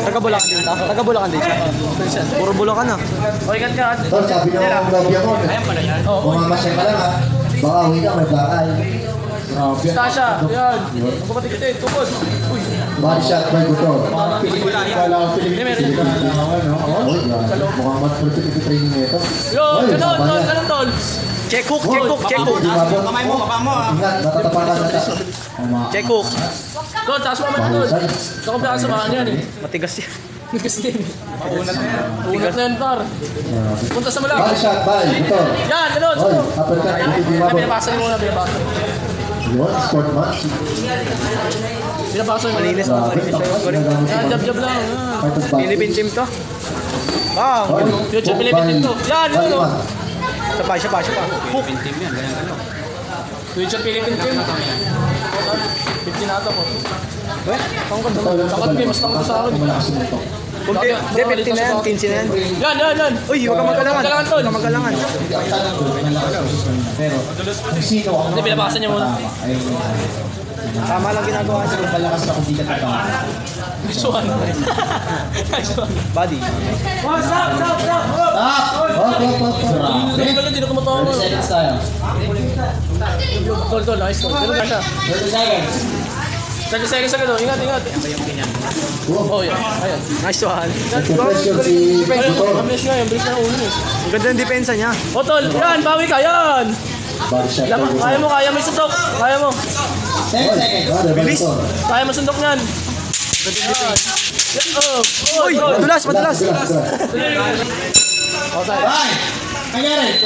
Taga Bulacan din ta? Taga Bulacan din siya? Puro Bulacan ah. O, ikat ka. Tol, sabi ng mga lobby ako. Mamamasya ka lang ha. Baka uwi ka, may bakay. Tasha, yan. Ang kapatid kita, tukod. Uy. Body shot by Guto. Mukhang matpulipit ito training nito. Yo, ganun, tol. Check hook, check hook, check hook. Kamay mo, kapa mo. Ingat, matatapakan na ta. Check hook. Tol, taas mo kami na, tol. Sa kumpiyan sa mga yan eh. Matigas yan. Tigas din. Unat na yan, par. Punta sa malaki. Body shot by Guto. Yan, ganun. Oy, uppercut, hindi mabot. Binabasa niyo muna, binabasa. Yun, sport match. Binabasa niyo. Malinis mo, malinis siya. Yan, jab lang. Philippine team to. Wow. Future Philippine team to. Yan, yun o. Siya pa, siya pa, siya pa. Hook. Future Philippine team. 15 na ito po. Ang ganda. Takat mo, mas takot sa akin. Hindi, 15 na yan, 15 na yan. Yan. Uy, huwag ka magalangan. Magalangan, tol. Huwag ka magalangan. Pero kung sino ang Hindi, binabasa niya muna. Tama lang ginagawa niya. malakas na kung di ka tatama. Nice one. Nice one. Body. Stop! Hindi na kumatawa mo. Seconds tayo. Tol, nice one. Ganun ka siya. 30 seconds. 30 seconds agad o. Ingat. Oh, yan. Ayan. Nice one. Nagpe-pressure si Guto. Mabilis nga, yung bilis na ulo eh. Ang ganda ng depensa niya. O, tol. Yan, bawi ka. Yan. Body shot by Guto. Kaya mo yung sundok. Kaya mo. 10 seconds. Bilis. Kaya mo sundok niyan. Uy, madulas. Bye! Nangyari?